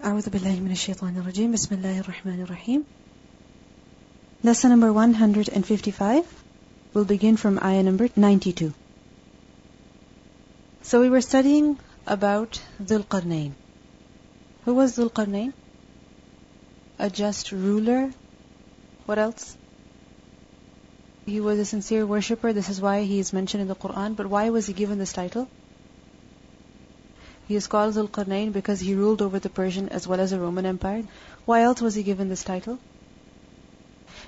أعوذ بالله من الشيطان الرجيم. بسم الله الرحمن الرحيم. Lesson number 155. We'll begin from ayah number 92. So we were studying about Dhul Qarnayn. Who was Dhul Qarnayn? A just ruler. What else? He was a sincere worshipper. This is why he is mentioned in the Quran. But why was he given this title? He is called Dhul Qarnayn because he ruled over the Persian as well as the Roman Empire. Why else was he given this title?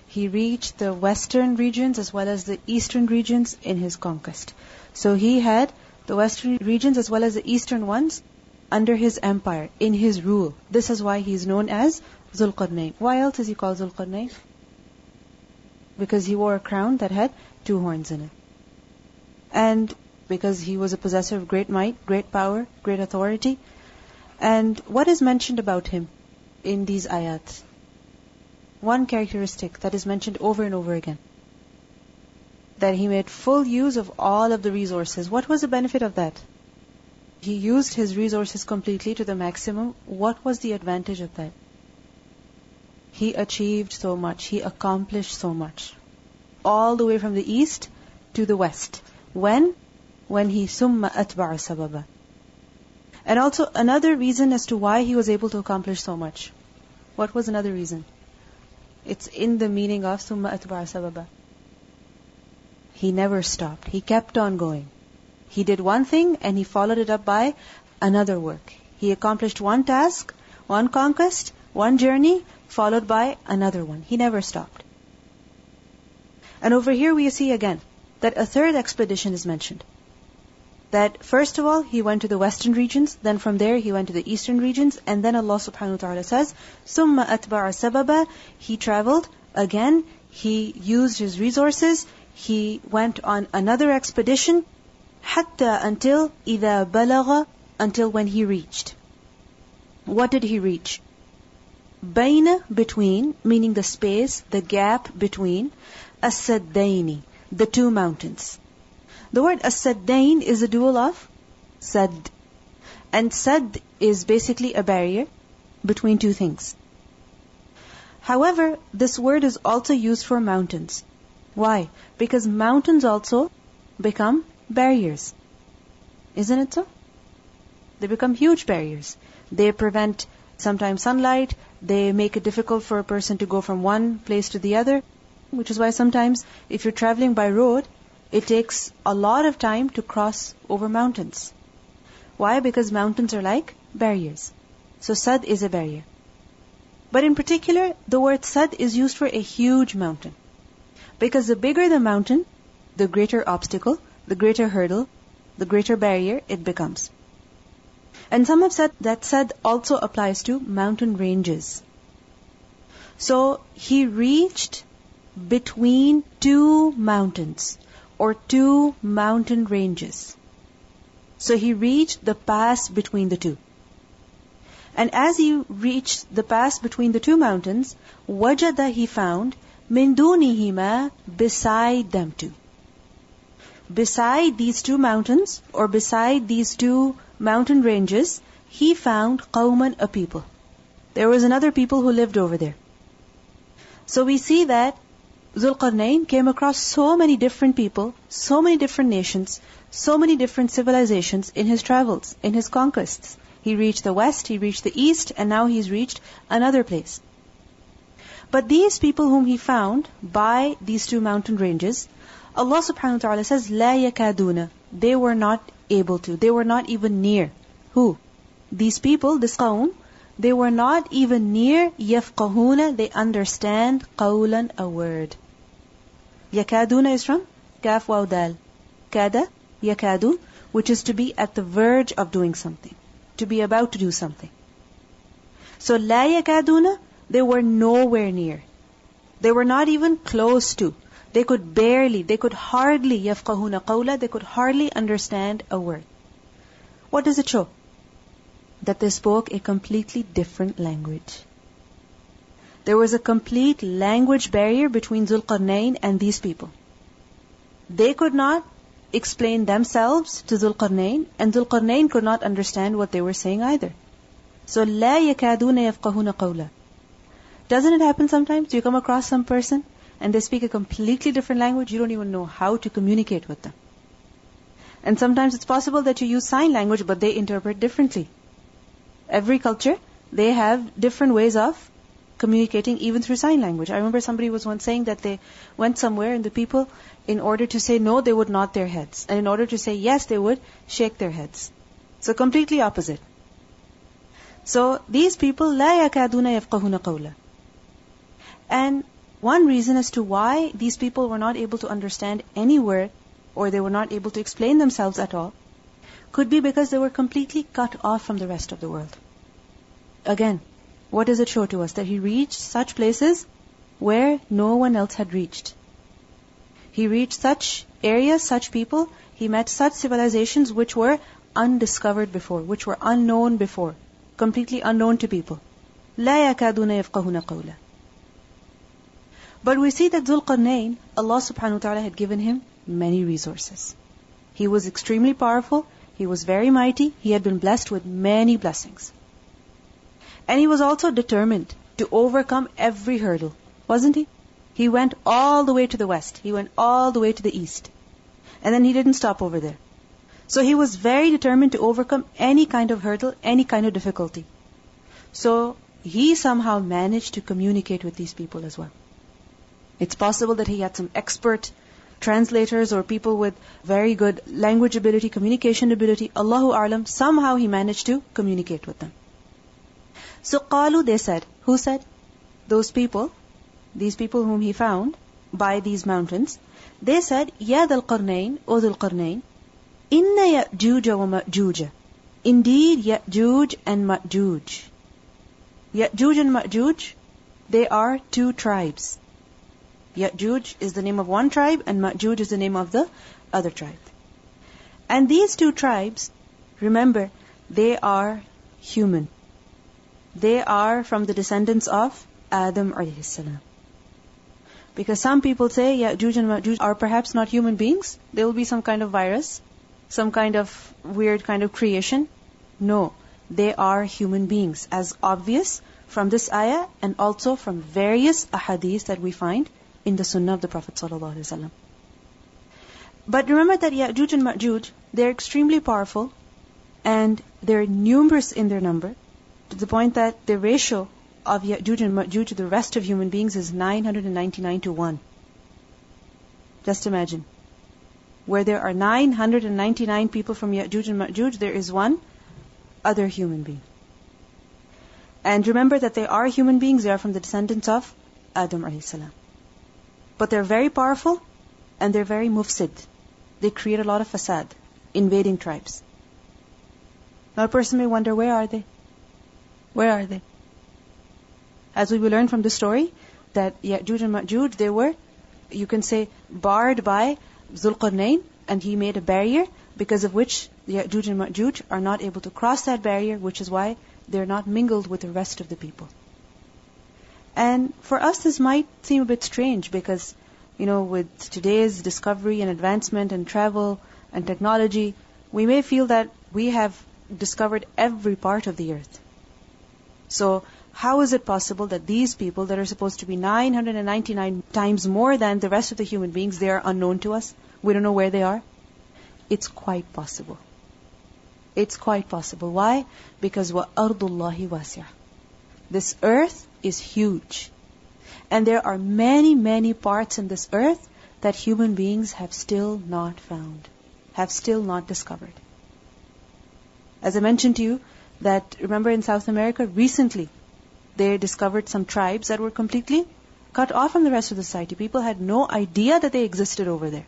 He reached the western regions as well as the eastern regions in his conquest. So he had the western regions as well as the eastern ones under his empire, in his rule. This is why he is known as Dhul Qarnayn. Why else is he called Dhul Qarnayn? Because he wore a crown that had 2 horns in it. And because he was a possessor of great might, great power, great authority. And what is mentioned about him in these ayat? One characteristic that is mentioned over and over again. That he made full use of all of the resources. What was the benefit of that? He used his resources completely to the maximum. What was the advantage of that? He achieved so much. He accomplished so much. All the way from the east to the west. When he summa atba'a sababa. And also another reason as to why he was able to accomplish so much. What was another reason? It's in the meaning of summa atba'a sababa. He never stopped. He kept on going. He did one thing and he followed it up by another work. He accomplished one task, one conquest, one journey, followed by another one. He never stopped. And over here we see again that a third expedition is mentioned. That first of all, he went to the western regions, then from there he went to the eastern regions, and then Allah subhanahu wa ta'ala says, ثُمَّ أَتْبَعَ سَبَبًا. He traveled again, he used his resources, he went on another expedition, حَتَّى until إِذَا بَلَغَ, until when he reached. What did he reach? بَيْنَ, between, meaning the space, the gap between, السَّدَّيْنِ, the 2 mountains. The word as-saddain is a dual of sad. And sad is basically a barrier between 2 things. However, this word is also used for mountains. Why? Because mountains also become barriers. Isn't it so? They become huge barriers. They prevent sometimes sunlight. They make it difficult for a person to go from one place to the other. Which is why sometimes if you're traveling by road, it takes a lot of time to cross over mountains. Why? Because mountains are like barriers. So sad is a barrier. But in particular, the word sad is used for a huge mountain. Because the bigger the mountain, the greater obstacle, the greater hurdle, the greater barrier it becomes. And some have said that sad also applies to mountain ranges. So he reached between 2 mountains, or 2 mountain ranges. So he reached the pass between the 2. And as he reached the pass between the 2 mountains, wajada, he found, min dunihima, beside them 2. Beside these 2 mountains, or beside these 2 mountain ranges, he found qawman, a people. There was another people who lived over there. So we see that Dhul Qarnayn came across so many different people, so many different nations, so many different civilizations in his travels, in his conquests. He reached the west, he reached the east, and now he's reached another place. But these people whom he found by these 2 mountain ranges, Allah subhanahu wa ta'ala says, لَا يَكَادُونَ. They were not able to, they were not even near. Who? These people, this qawm, they were not even near يَفْقَهُونَ. They understand قَوْلًا, a word. Yakaduna is from Kaf Waw Dal. Kada, yakadu, which is to be at the verge of doing something. To be about to do something. So la yakaduna, they were nowhere near. They were not even close to. They could barely, they could hardly yafqahuna qawla, they could hardly understand a word. What does it show? That they spoke a completely different language. There was a complete language barrier between Dhul Qarnayn and these people. They could not explain themselves to Dhul Qarnayn, and Dhul Qarnayn could not understand what they were saying either. So لا يكادون يفقهون قولا. Doesn't it happen sometimes? You come across some person and they speak a completely different language, you don't even know how to communicate with them. And sometimes it's possible that you use sign language, but they interpret differently. Every culture, they have different ways of communicating even through sign language. I remember somebody was once saying that they went somewhere and the people, in order to say no, they would nod their heads. And in order to say yes, they would shake their heads. So completely opposite. So these people, لا يكادون يفقهون قولا. And one reason as to why these people were not able to understand any word, or they were not able to explain themselves at all, could be because they were completely cut off from the rest of the world. Again, what does it show to us? That he reached such places where no one else had reached. He reached such areas, such people, he met such civilizations which were undiscovered before, which were unknown before, completely unknown to people. لا يكادون يفقهون قولا. But we see that Dhul Qarnayn, Allah subhanahu wa ta'ala had given him many resources. He was extremely powerful, he was very mighty, he had been blessed with many blessings. And he was also determined to overcome every hurdle, wasn't he? He went all the way to the west, he went all the way to the east. And then he didn't stop over there. So he was very determined to overcome any kind of hurdle, any kind of difficulty. So he somehow managed to communicate with these people as well. It's possible that he had some expert translators or people with very good language ability, communication ability. Allahu A'lam, somehow he managed to communicate with them. So qalu, they said. Who said? Those people, these people whom he found by these mountains. They said, Ya Dhul Qarnayn, O Dhul Qarnayn, Inna Ya'juj wa Ma'juj. Indeed, Ya'juj and Ma'juj. Ya'juj and Ma'juj, they are two tribes. Ya'juj is the name of one tribe and Ma'juj is the name of the other tribe. And these two tribes, remember, they are human. They are from the descendants of Adam alayhi salam. Because some people say Ya'juj and Ma'juj are perhaps not human beings. There will be some kind of virus, some kind of weird kind of creation. No, they are human beings, as obvious from this ayah and also from various ahadith that we find in the sunnah of the Prophet ﷺ. But remember that Ya'juj and Ma'juj, they're extremely powerful and they're numerous in their number, to the point that the ratio of Ya'juj and Ma'juj to the rest of human beings is 999 to 1. Just imagine. Where there are 999 people from Ya'juj and Ma'juj, there is one other human being. And remember that they are human beings, they are from the descendants of Adam alayhi salam. But they're very powerful and they're very mufsid. They create a lot of fasad, invading tribes. Now a person may wonder, where are they? Where are they? As we will learn from the story, that Ya'juj and Ma'juj, they were, you can say, barred by Dhul Qarnayn, and he made a barrier, because of which Ya'juj and Ma'juj are not able to cross that barrier, which is why they're not mingled with the rest of the people. And for us this might seem a bit strange because, with today's discovery and advancement and travel and technology, we may feel that we have discovered every part of the earth. So how is it possible that these people that are supposed to be 999 times more than the rest of the human beings, they are unknown to us? We don't know where they are? It's quite possible. It's quite possible. Why? Because وَأَرْضُ اللَّهِ وَاسِعَةٌ. This earth is huge. And there are many, many parts in this earth that human beings have still not found, have still not discovered. As I mentioned to you, that remember in South America, recently, they discovered some tribes that were completely cut off from the rest of the society. People had no idea that they existed over there.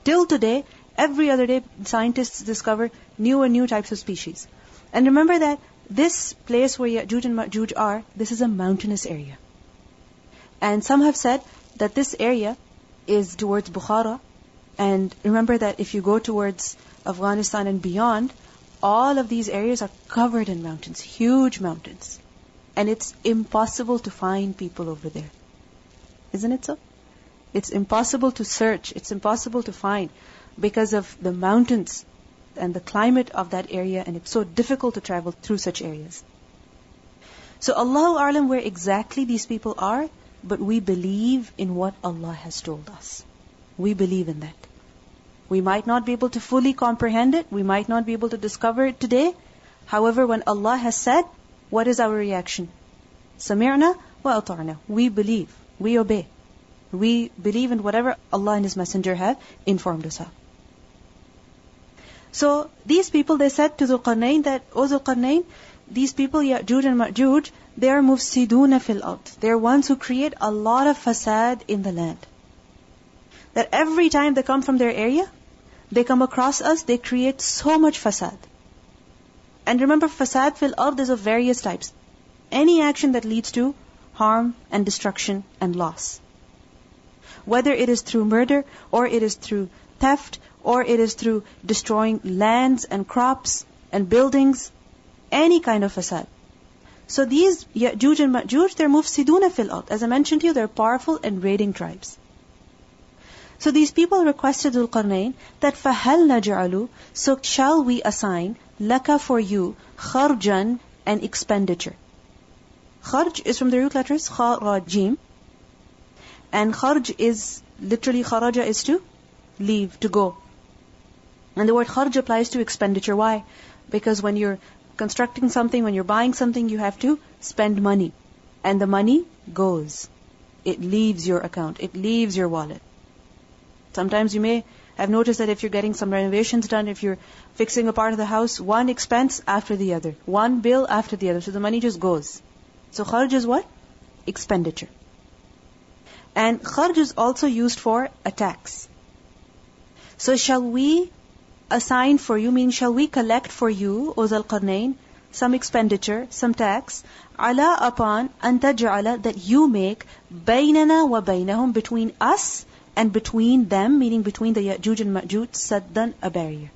Till today, every other day, scientists discover new and new types of species. And remember that this place where Ya'juj and Ma'juj are, this is a mountainous area. And some have said that this area is towards Bukhara. And remember that if you go towards Afghanistan and beyond, all of these areas are covered in mountains, huge mountains. And it's impossible to find people over there. Isn't it so? It's impossible to search, it's impossible to find because of the mountains and the climate of that area, and it's so difficult to travel through such areas. So Allahu A'lam where exactly these people are, but we believe in what Allah has told us. We believe in that. We might not be able to fully comprehend it. We might not be able to discover it today. However, when Allah has said, what is our reaction? Sami'na wa ata'na. We believe. We obey. We believe in whatever Allah and His Messenger have informed us of. So these people, they said to Zulqarnain that, O Zulqarnain, these people, Ya'juj and Ma'juj, they are mufsiduna fil ard. They are ones who create a lot of fasad in the land. That every time they come from their area, they come across us, they create so much fasad. And remember, fasad fil ard is of various types. Any action that leads to harm and destruction and loss. Whether it is through murder, or it is through theft, or it is through destroying lands and crops and buildings, any kind of fasad. So these Ya'juj and Ma'juj, they're mufsiduna fil ard. As I mentioned to you, they're powerful and raiding tribes. So these people requested Zulqarnain that فَهَلْ نَجْعَلُ, so shall we assign laka for you kharjan, an expenditure. Kharj is from the root letters kharajim, and kharj is literally kharaja is to leave, to go. And the word kharj applies to expenditure. Why? Because when you're constructing something, when you're buying something, you have to spend money. And the money goes. It leaves your account. It leaves your wallet. Sometimes you may have noticed that if you're getting some renovations done, if you're fixing a part of the house, one expense after the other, one bill after the other. So the money just goes. So kharj is what? Expenditure. And kharj is also used for a tax. So shall we assign for you, meaning shall we collect for you, O Zulqarnain, some expenditure, some tax, ala upon an taj'ala, that you make baynana wa baynahum, between us and between them, meaning between the Ya'juj and Ma'juj, saddan, a barrier.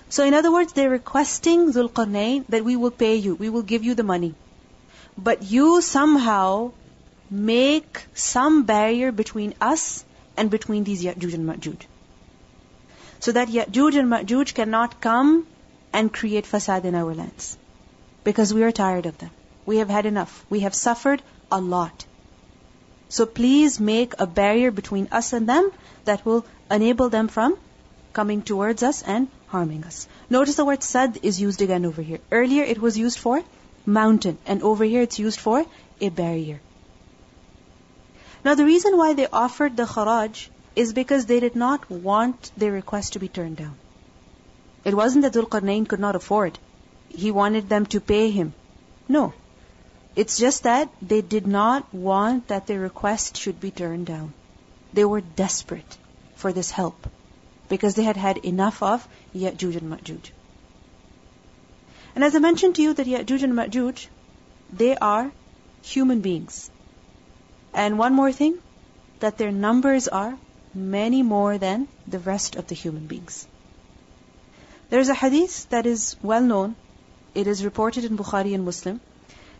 So in other words, they're requesting Zulqarnain that we will pay you, we will give you the money. But you somehow make some barrier between us and between these Ya'juj and Ma'juj. So that Ya'juj and Ma'juj cannot come and create fasad in our lands. Because we are tired of them. We have had enough. We have suffered a lot. So please make a barrier between us and them that will enable them from coming towards us and harming us. Notice the word sad is used again over here. Earlier it was used for mountain, and over here it's used for a barrier. Now the reason why they offered the kharaj is because they did not want their request to be turned down. It wasn't that Zulqarnain could not afford. He wanted them to pay him. No. It's just that they did not want that their request should be turned down. They were desperate for this help because they had had enough of Ya'juj and Ma'juj. And as I mentioned to you that Ya'juj and Ma'juj, they are human beings. And one more thing, that their numbers are many more than the rest of the human beings. There is a hadith that is well known. It is reported in Bukhari and Muslim,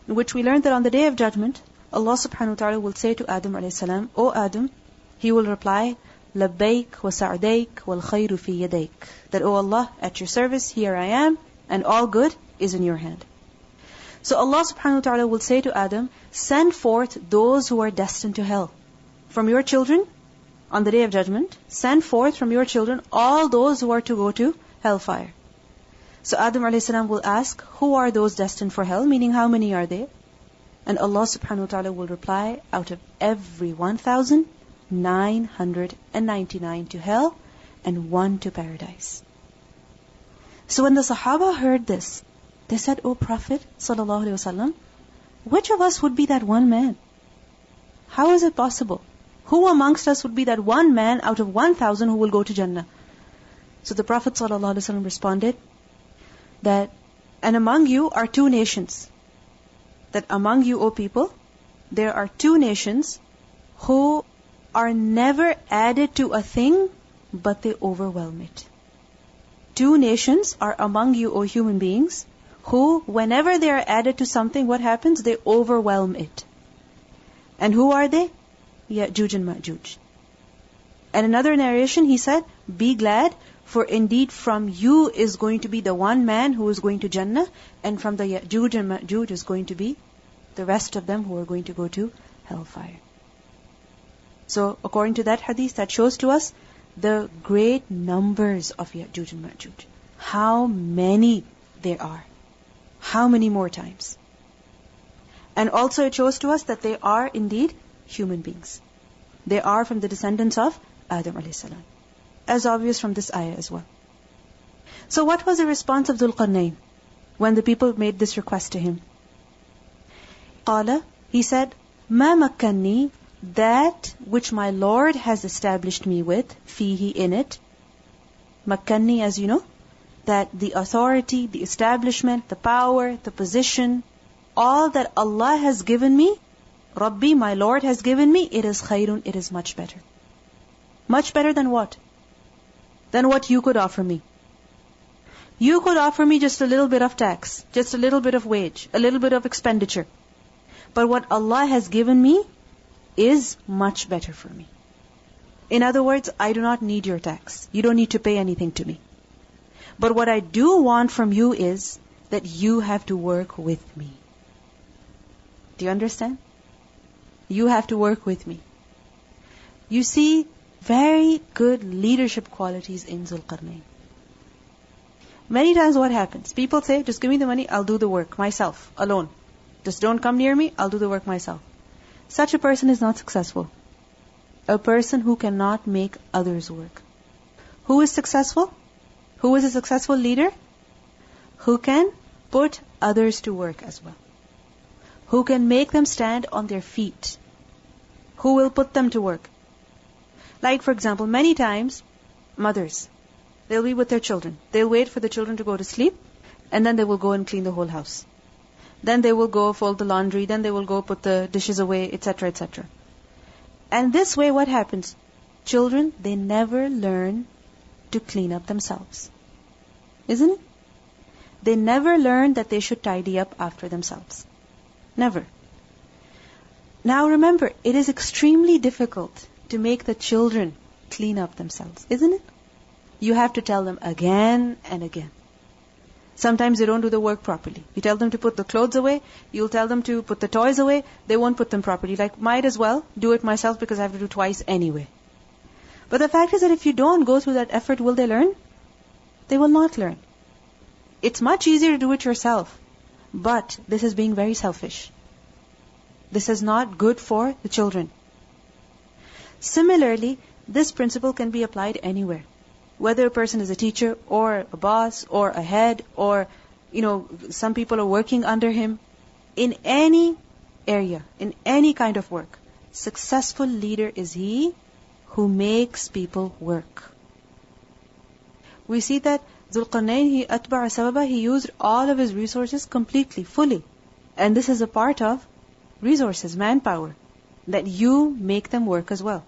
in which we learn that on the Day of Judgment, Allah subhanahu wa ta'ala will say to Adam alayhi salam, O Adam, he will reply, Labbaik wa sa'daik wal khayru fi yadaik. That, O Allah, at your service, here I am, and all good is in your hand. So Allah subhanahu wa ta'ala will say to Adam, send forth those who are destined to hell. From your children, on the Day of Judgment, send forth from your children all those who are to go to hellfire. So Adam alayhi salam will ask, who are those destined for hell? Meaning, how many are they? And Allah subhanahu wa ta'ala will reply, out of every 1,999 to hell and 1 to paradise. So when the Sahaba heard this, they said, O Prophet sallallahu alaihi wasallam, which of us would be that one man? How is it possible? Who amongst us would be that one man out of 1,000 who will go to Jannah? So the Prophet sallallahu alaihi wasallam responded that, and among you are 2 nations. That among you, O people, there are 2 nations who are never added to a thing, but they overwhelm it. 2 nations are among you, O human beings, who, whenever they are added to something, what happens? They overwhelm it. And who are they? Ya'juj and Ma'juj. And another narration, he said, be glad, For indeed from you is going to be the one man who is going to Jannah, and from the Ya'juj and Ma'juj is going to be the rest of them who are going to go to hellfire. So according to that hadith, that shows to us the great numbers of Ya'juj and Ma'juj. How many there are. How many more times. And also it shows to us that they are indeed human beings. They are from the descendants of Adam alayhi salam. As obvious from this ayah as well. So what was the response of Dhul Qarnayn when the people made this request to him? Qala, he said, Ma makkanni, that which my Lord has established me with, fihi, in it. Makkanni, as you know, that the authority, the establishment, the power, the position, all that Allah has given me, Rabbi, my Lord has given me, it is khayrun, it is much better. Much better than what? Than what you could offer me. You could offer me just a little bit of tax, just a little bit of wage, a little bit of expenditure. But what Allah has given me is much better for me. In other words, I do not need your tax. You don't need to pay anything to me. But what I do want from you is that you have to work with me. Do you understand? You have to work with me. You see very good leadership qualities in Zulqarnain. Many times what happens? People say, just give me the money, I'll do the work myself, alone. Just don't come near me, I'll do the work myself. Such a person is not successful. A person who cannot make others work. Who is successful? Who is a successful leader? Who can put others to work as well. Who can make them stand on their feet. Who will put them to work. Like for example, many times, mothers, they'll be with their children. They'll wait for the children to go to sleep, and then they will go and clean the whole house. Then they will go fold the laundry, then they will go put the dishes away, etc., etc. And this way what happens? Children, they never learn to clean up themselves. Isn't it? They never learn that they should tidy up after themselves. Never. Now remember, it is extremely difficult to make the children clean up themselves, isn't it? You have to tell them again and again. Sometimes they don't do the work properly. You tell them to put the clothes away, you'll tell them to put the toys away, they won't put them properly. Like, might as well do it myself because I have to do twice anyway. But the fact is that if you don't go through that effort, will they learn? They will not learn. It's much easier to do it yourself. But this is being very selfish. This is not good for the children. Similarly, this principle can be applied anywhere. Whether a person is a teacher or a boss or a head or, some people are working under him. In any area, in any kind of work, successful leader is he who makes people work. We see that Zulqarnain, he used all of his resources completely, fully. And this is a part of resources, manpower, that you make them work as well.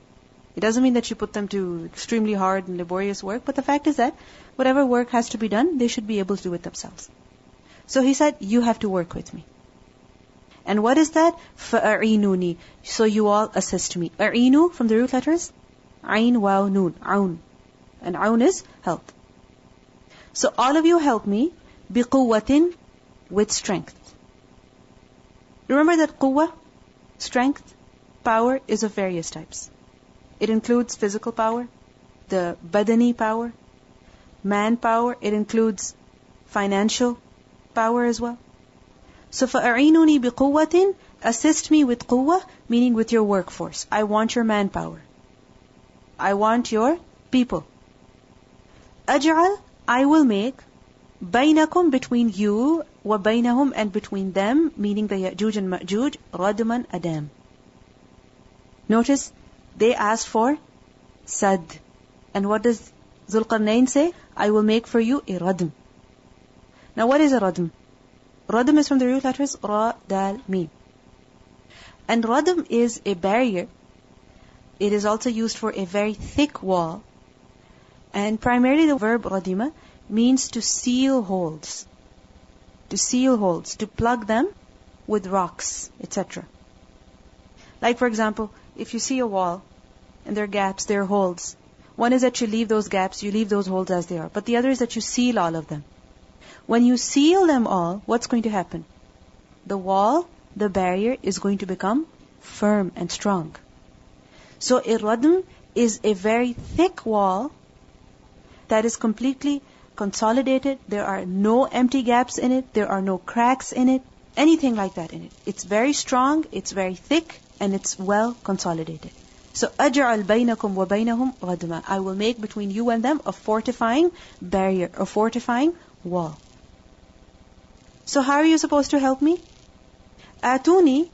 It doesn't mean that you put them to extremely hard and laborious work, but the fact is that whatever work has to be done, they should be able to do it themselves. So he said, you have to work with me. And what is that? فَأَعِينُونِي. So you all assist me. A'inu from the root letters? Ain, waw, noon. Aun. And aun is help. So all of you help me بِقُوَّةٍ with strength. Remember that quwwah, strength, power is of various types. It includes physical power, the badani power, manpower. It includes financial power as well. So فَأَعِينُونِي بِقُوَّةٍ, assist me with quwwah, meaning with your workforce. I want your manpower. I want your people. أَجْعَلْ, I will make بَيْنَكُمْ, between you, وَبَيْنَهُمْ, and between them, meaning the Ya'juj and Ma'juj, رَدْمًا, a dam. Notice, they asked for sad. And what does Zulqarnain say? I will make for you a radm. Now what is a radm? Radm is from the root letters Ra, Dal, Mim. And radm is a barrier. It is also used for a very thick wall. And primarily the verb radima means to seal holes. To seal holes, to plug them with rocks, etc. Like for example, if you see a wall, and there are gaps, there are holes, One is that you leave those gaps, you leave those holes as they are. But the other is that you seal all of them. When you seal them all, what's going to happen? The wall, the barrier, is going to become firm and strong. So a radm is a very thick wall that is completely consolidated. There are no empty gaps in it. There are no cracks in it. Anything like that in it. It's very strong, it's very thick, and it's well consolidated. So أَجْعَلْ بَيْنَكُمْ وَبَيْنَهُمْ غَدْمًا, I will make between you and them a fortifying barrier, a fortifying wall. So how are you supposed to help me? Atuni,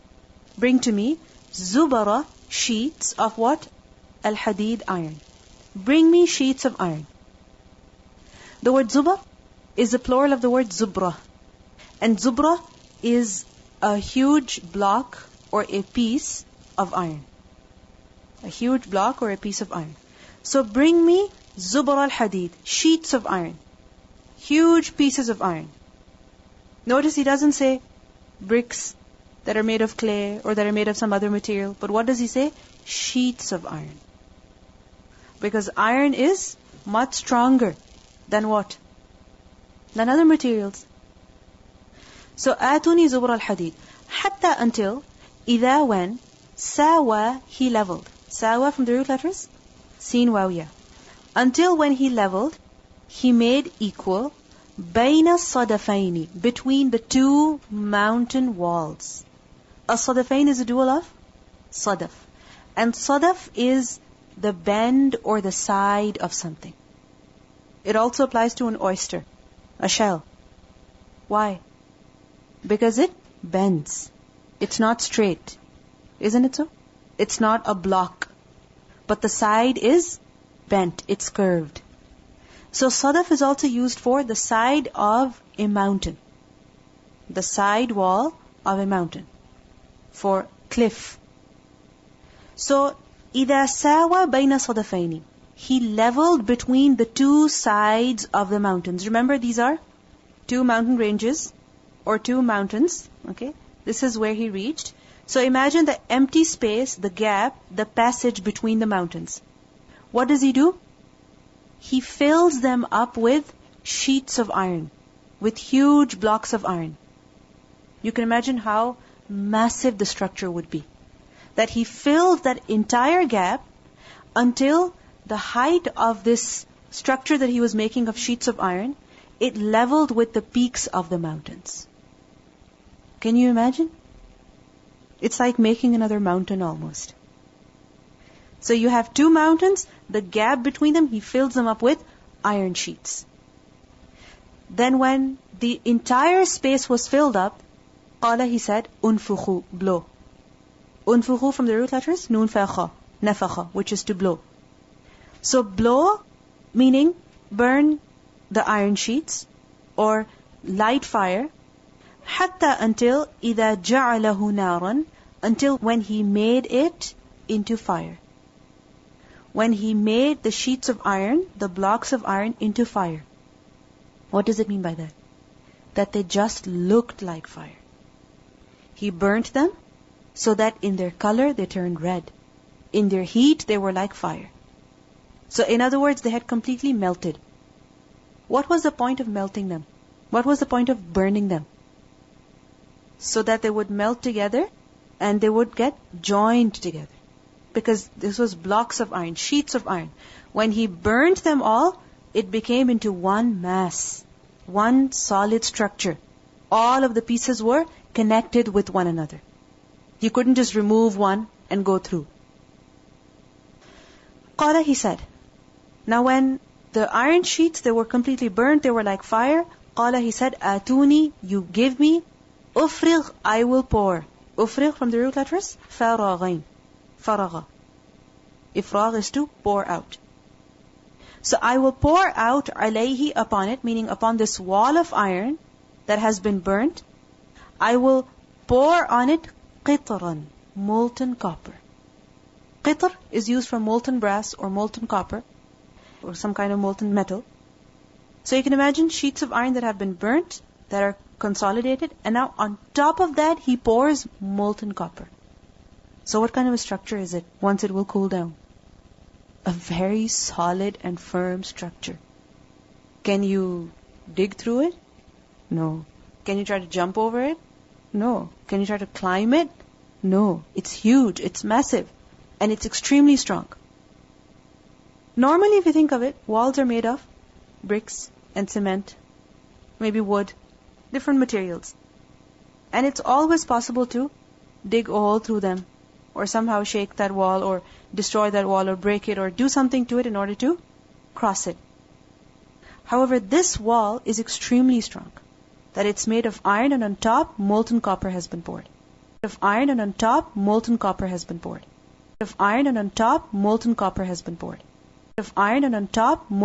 bring to me, zubara, sheets of what? Al-hadid, iron. Bring me sheets of iron. The word zubar is the plural of the word zubra. And zubra is a huge block or a piece of iron. A huge block or a piece of iron. So bring me zubar al-hadid, sheets of iron. Huge pieces of iron. Notice he doesn't say bricks that are made of clay or that are made of some other material. But what does he say? Sheets of iron. Because iron is much stronger than what? Than other materials. So atuni zubur al-hadid. Hatta until, idha when, sawa, he leveled. Sawa from the root letters? Sin wawiyah. Until when he leveled, he made equal bayna sadafaini, between the two mountain walls. A sadafain is a dual of sadaf. And sadaf is the bend or the side of something. It also applies to an oyster, a shell. Why? Because it bends. It's not straight. Isn't it so? It's not a block. But the side is bent. It's curved. So sadaf is also used for the side of a mountain. The side wall of a mountain. For cliff. So, إِذَا سَاوَى بَيْنَ صَدَفَيْنِ, he leveled between the two sides of the mountains. Remember, these are two mountain ranges or two mountains. Okay, this is where he reached. So imagine the empty space, the gap, the passage between the mountains. What does he do? He fills them up with sheets of iron, with huge blocks of iron. You can imagine how massive the structure would be. That he filled that entire gap until the height of this structure that he was making of sheets of iron, it leveled with the peaks of the mountains. Can you imagine? It's like making another mountain almost. So you have two mountains, the gap between them, he fills them up with iron sheets. Then when the entire space was filled up, qala, he said, unfukhu, blow. Unfukhu from the root letters, nun fa kha, nafakha, which is to blow. So blow, meaning burn the iron sheets, or light fire, hatta until, idha ja'alahu naran, until when he made it into fire. When he made the sheets of iron, the blocks of iron into fire. What does it mean by that? That they just looked like fire. He burnt them so that in their color they turned red. In their heat they were like fire. So in other words, they had completely melted. What was the point of melting them? What was the point of burning them? So that they would melt together and they would get joined together. Because this was blocks of iron, sheets of iron. When he burnt them all, it became into one mass, one solid structure. All of the pieces were connected with one another. You couldn't just remove one and go through. Qala, he said. Now when the iron sheets, they were completely burnt, they were like fire. Qala, he said, atuni, you give me. Ufrigh, I will pour. Ufrigh from the root letters, faraghain. Faragha. Ifragh is to pour out. So I will pour out alayhi, upon it, meaning upon this wall of iron that has been burnt. I will pour on it qitran, molten copper. Qitr is used for molten brass or molten copper or some kind of molten metal. So you can imagine sheets of iron that have been burnt, that are consolidated, and now on top of that he pours molten copper. So what kind of a structure is it once it will cool down? a very solid and firm structure. Can you dig through it? No. Can you try to jump over it? No. Can you try to climb it? No. It's huge, it's massive, and it's extremely strong. Normally, if you think of it, walls are made of bricks and cement, maybe wood, different materials. And it's always possible to dig a hole through them, or somehow shake that wall, or destroy that wall, or break it, or do something to it in order to cross it. However, this wall is extremely strong, that it's made of iron and on top molten copper has been poured. Of iron and on top molten copper has been poured. Of iron and on top molten copper has been poured. Of iron and on top